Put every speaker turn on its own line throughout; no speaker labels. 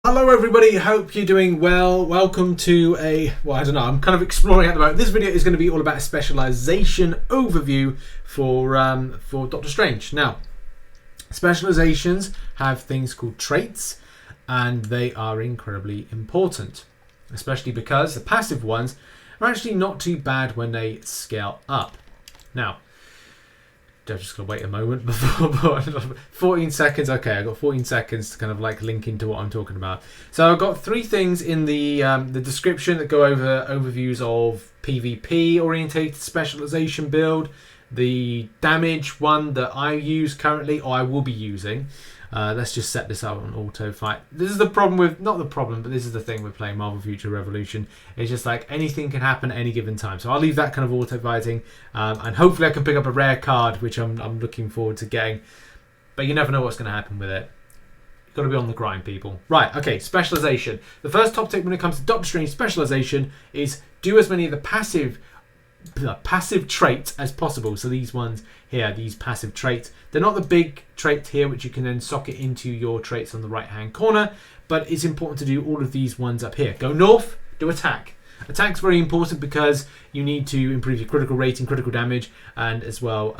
Hello everybody, hope you're doing well. Welcome to I'm kind of exploring at the moment. This video is going to be all about a specialization overview for Doctor Strange. Now, specializations have things called traits, and they are incredibly important, especially because the passive ones are actually not too bad when they scale up. Now, I'm just going to wait a moment before 14 seconds. Okay, I've got 14 seconds to kind of like link into what I'm talking about. So I've got three things in the description that go over overviews of PvP orientated specialization build, the damage one that I use currently, or I will be using. Let's just set this up on auto fight. This is the problem with, not the problem, but this is the thing with playing Marvel Future Revolution. It's just like anything can happen at any given time. So I'll leave that kind of auto fighting, and hopefully I can pick up a rare card, which I'm looking forward to getting. But you never know what's going to happen with it. You've got to be on the grind, people. Right, okay, specialization. The first top tip when it comes to Doctor Strange specialization is do as many of the passive traits as possible. So these ones here, these passive traits, they're not the big trait here which you can then socket into your traits on the right hand corner, but it's important to do all of these ones up here. Go north, do attack. Attack's very important because you need to improve your critical rating, critical damage, and as well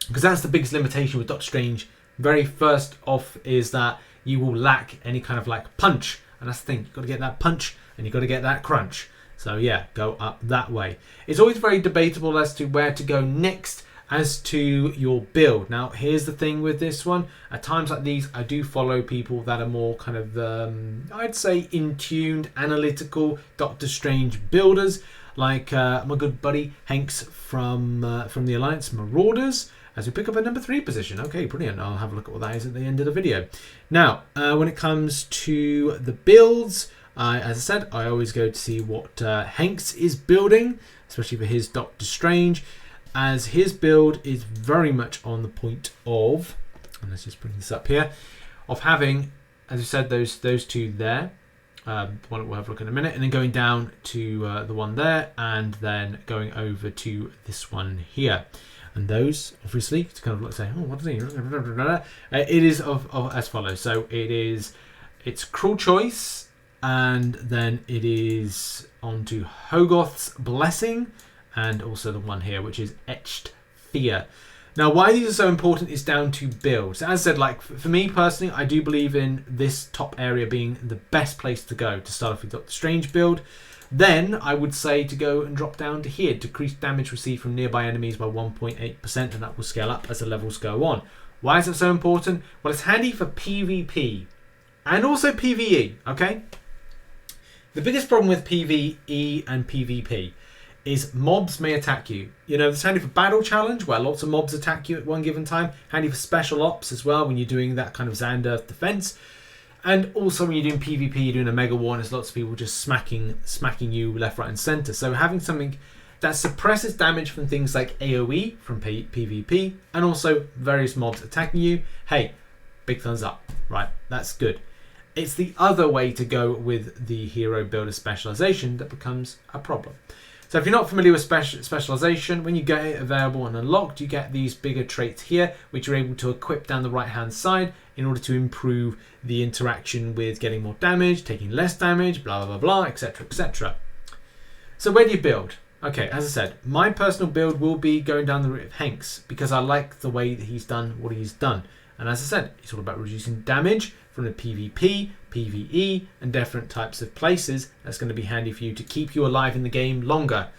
because that's the biggest limitation with Doctor Strange. Very first off is that you will lack any kind of like punch, and that's the thing, you've got to get that punch and you've got to get that crunch. So yeah, go up that way. It's always very debatable as to where to go next as to your build. Now, here's the thing with this one. At times like these, I do follow people that are more kind of, I'd say, in-tuned, analytical Doctor Strange builders, like my good buddy Hanks from the Alliance Marauders, as we pick up a number 3 position. Okay, brilliant. I'll have a look at what that is at the end of the video. Now, when it comes to the builds, as I said, I always go to see what Hanks is building, especially for his Doctor Strange, as his build is very much on the point of, and let's just bring this up here, of having, as I said, those two there. One we'll have a look in a minute, and then going down to the one there, and then going over to this one here. And those, obviously, to kind of look, say, oh, what is he? It is of as follows. So it's Cruel Choice, and then it is onto Hoggoth's Blessing, and also the one here, which is Etched Fear. Now, why these are so important is down to build. So as I said, like for me personally, I do believe in this top area being the best place to go to start off with Doctor Strange build. Then I would say to go and drop down to here, decrease damage received from nearby enemies by 1.8%, and that will scale up as the levels go on. Why is it so important? Well, it's handy for PvP and also PvE, okay? The biggest problem with PvE and PvP is mobs may attack you. You know, it's handy for battle challenge where lots of mobs attack you at one given time. Handy for special ops as well when you're doing that kind of Xander defense. And also when you're doing PvP, you're doing a mega war, and there's lots of people just smacking you left, right, and center. So having something that suppresses damage from things like AoE from PvP and also various mobs attacking you, hey, big thumbs up, right? That's good. It's the other way to go with the hero builder specialization that becomes a problem. So if you're not familiar with specialization, when you get it available and unlocked, you get these bigger traits here, which you're able to equip down the right-hand side in order to improve the interaction with getting more damage, taking less damage, blah, blah, blah, blah, etc., etc. So where do you build? Okay, as I said, my personal build will be going down the route of Hanks because I like the way that he's done what he's done. And as I said, it's all about reducing damage from the PvP, PvE, and different types of places. That's going to be handy for you to keep you alive in the game longer.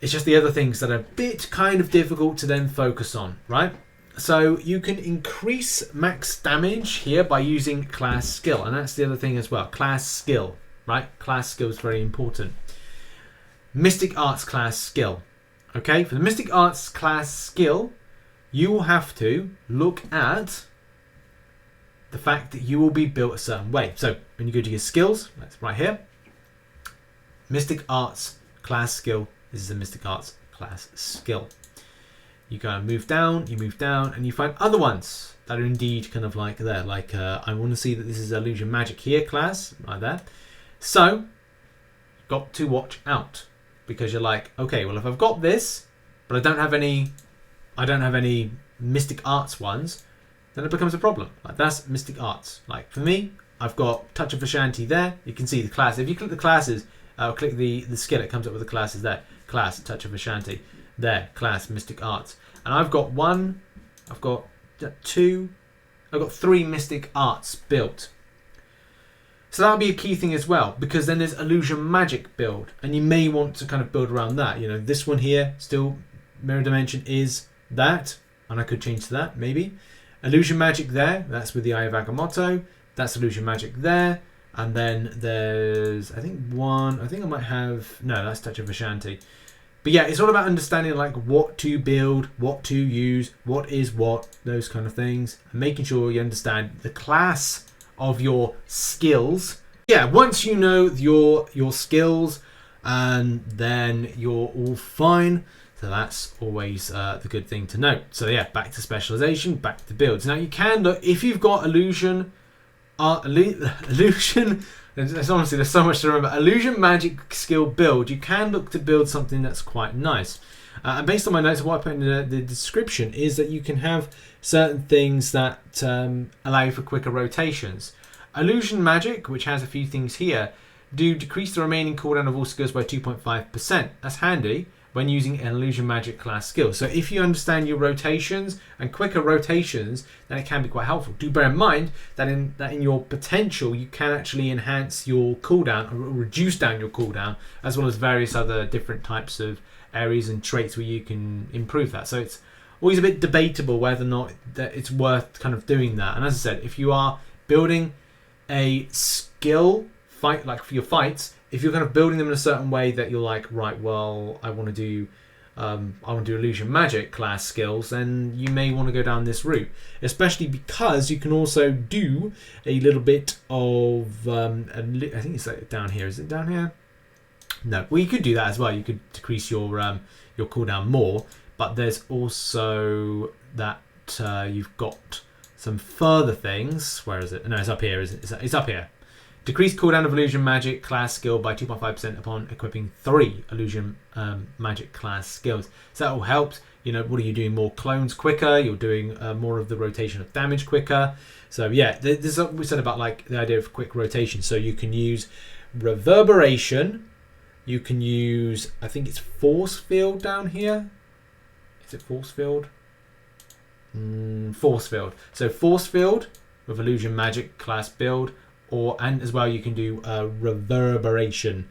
It's just the other things that are a bit kind of difficult to then focus on, right? So you can increase max damage here by using class skill. And that's the other thing as well, class skill, right? Class skill is very important. Mystic Arts class skill. Okay, for the Mystic Arts class skill, you will have to look at the fact that you will be built a certain way. So when you go to your skills, that's right here. Mystic Arts class skill. This is a Mystic Arts class skill. You go and move down, and you find other ones that are indeed kind of like there. Like I want to see that this is Illusion Magic here class, right there. So got to watch out because you're like, okay, well if I've got this, but I don't have any Mystic Arts ones, then it becomes a problem. Like that's Mystic Arts. Like for me, I've got Touch of Ashanti there. You can see the class. If you click the classes, click the skill, it comes up with the classes there. Class, Touch of Ashanti. There, class, Mystic Arts. And I've got one, I've got two, I've got 3 Mystic Arts built. So that'll be a key thing as well, because then there's Illusion Magic build, and you may want to kind of build around that. You know, this one here, still Mirror Dimension is that, and I could change to that, maybe. Illusion Magic there, that's with the Eye of Agamotto. That's Illusion Magic there. And then there's, I think I might have, no, that's Touch of Ashanti. But yeah, it's all about understanding like what to build, what to use, what is what, those kind of things. And making sure you understand the class of your skills. Yeah, once you know your skills, and then you're all fine. So that's always the good thing to note. So yeah, back to specialization, back to builds. Now you can look, if you've got illusion, there's honestly, there's so much to remember. Illusion Magic skill build, you can look to build something that's quite nice. And based on my notes, what I put in the description is that you can have certain things that allow you for quicker rotations. Illusion Magic, which has a few things here, do decrease the remaining cooldown of all skills by 2.5%. That's handy when using an Illusion Magic class skill. So if you understand your rotations and quicker rotations, then it can be quite helpful. Do bear in mind that in your potential, you can actually enhance your cooldown or reduce down your cooldown, as well as various other different types of areas and traits where you can improve that. So it's always a bit debatable whether or not that it's worth kind of doing that. And as I said, if you are building a skill fight, like for your fights, if you're kind of building them in a certain way that you're like, right, well, I want to do Illusion Magic class skills, then you may want to go down this route, especially because you can also do a little bit of I think it's like down here. Is it down here? No. Well, you could do that as well. You could decrease your cooldown more, but there's also that you've got some further things. Where is it? No, it's up here. It's up here. Decrease cooldown of Illusion Magic class skill by 2.5% upon equipping 3 Illusion Magic class skills. So that all helps. You know, what are you doing? More clones quicker. You're doing more of the rotation of damage quicker. So yeah, this is what we said about like the idea of quick rotation. So you can use reverberation. You can use, I think it's force field down here. Is it force field? Force field. So force field with Illusion Magic class build. And as well, you can do reverberation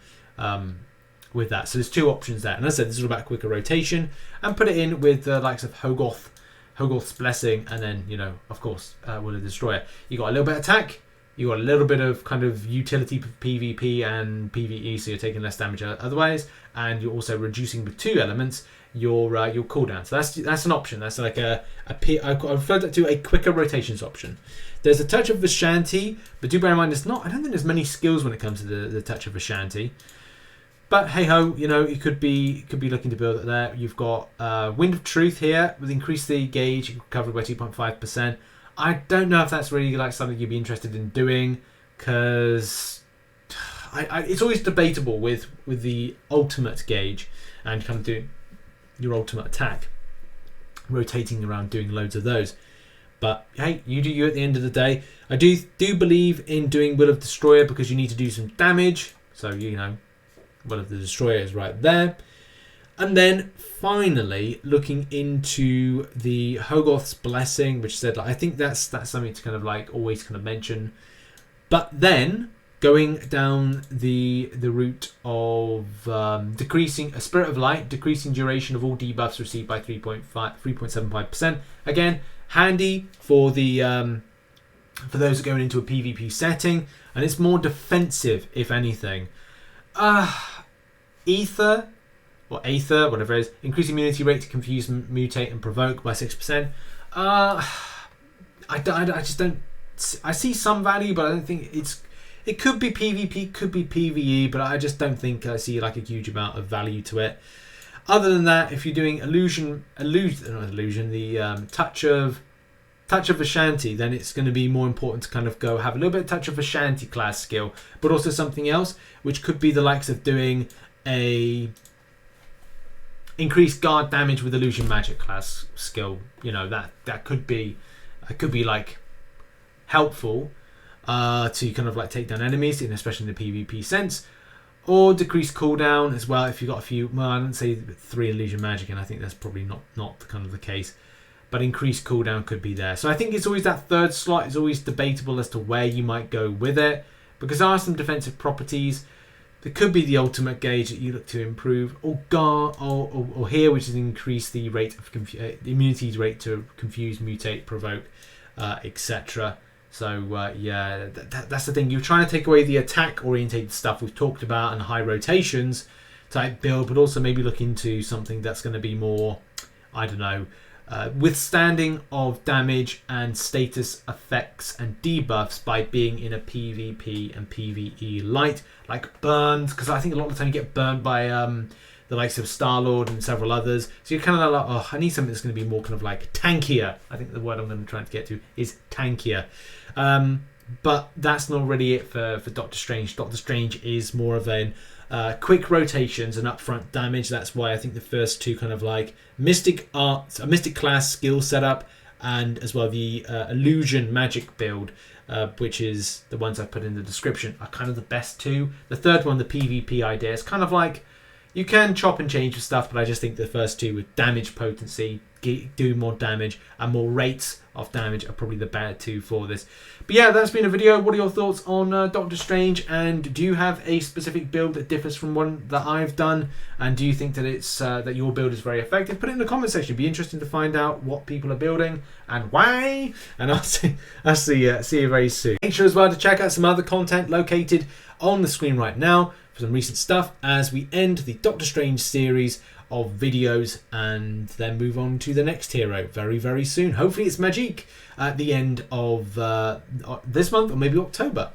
with that. So there's 2 options there. And as I said, this is all about quicker rotation. And put it in with the likes of Hoggoth's Blessing, and then, you know, of course, Will of the Destroyer. You got a little bit of attack. You got a little bit of kind of utility for PvP and PvE, so you're taking less damage otherwise. And you're also reducing with 2 elements your cooldown. So that's an option. That's like I refer that to a quicker rotations option. There's a Touch of Ashanti, but do bear in mind I don't think there's many skills when it comes to the Touch of Ashanti. But hey ho, you know, you could be looking to build it there. You've got Wind of Truth here with increase the gauge covered by 2.5%. I don't know if that's really like something you'd be interested in doing, because it's always debatable with the ultimate gauge and kind of doing your ultimate attack, rotating around, doing loads of those. But hey, you do you at the end of the day. I do believe in doing Will of Destroyer because you need to do some damage. So, you know, Will of the Destroyer is right there. And then finally, looking into the Hoggoth's Blessing, which said, like, I think that's something to kind of like always kind of mention. But then going down the route of decreasing a Spirit of Light, decreasing duration of all debuffs received by 3.75%. Again, handy for the for those going into a PvP setting, and it's more defensive if anything. Ether, or Aether, whatever it is, increase immunity rate to confuse, mutate, and provoke by 6%. I just don't. I see some value, but I don't think it could be PvP, could be PvE, but I just don't think I see like a huge amount of value to it. Other than that, if you're doing the Touch of Ashanti, then it's going to be more important to kind of go have a little bit of Touch of Ashanti class skill, but also something else, which could be the likes of doing a increased guard damage with Illusion Magic class skill. You know, that could be like helpful. to kind of like take down enemies, especially in the PvP sense. Or decrease cooldown as well if you've got a few. Well, I didn't say 3 illusion magic, and I think that's probably not kind of the case. But increased cooldown could be there. So I think it's always that third slot is always debatable as to where you might go with it, because there are some defensive properties. There could be the ultimate gauge that you look to improve, or here, which is increase the rate of immunity rate to confuse, mutate, provoke, etc. So yeah, that's the thing. You're trying to take away the attack-orientated stuff we've talked about and high rotations type build, but also maybe look into something that's going to be more, I don't know, withstanding of damage and status effects and debuffs by being in a PvP and PvE light, like burns, because I think a lot of the time you get burned by the likes of Star-Lord and several others. So you're kind of like, oh, I need something that's going to be more kind of like tankier. I think the word I'm going to try to get to is tankier. But that's not really it for Doctor Strange. Doctor Strange is more of a quick rotations and upfront damage. That's why I think the first two kind of like mystic arts, a mystic class skill setup, and as well the illusion magic build, which is the ones I put in the description, are kind of the best two. The third one, the PvP idea, is kind of like you can chop and change with stuff, but I just think the first two with damage potency, do more damage and more rates of damage, are probably the better two for this. But yeah, that's been a video. What are your thoughts on Doctor Strange? And do you have a specific build that differs from one that I've done? And do you think that it's that your build is very effective? Put it in the comment section. It'd be interesting to find out what people are building and why. And I'll see you very soon. Make sure as well to check out some other content located on the screen right now for some recent stuff as we end the Doctor Strange series of videos and then move on to the next hero very, very soon. Hopefully it's Magic at the end of this month or maybe October.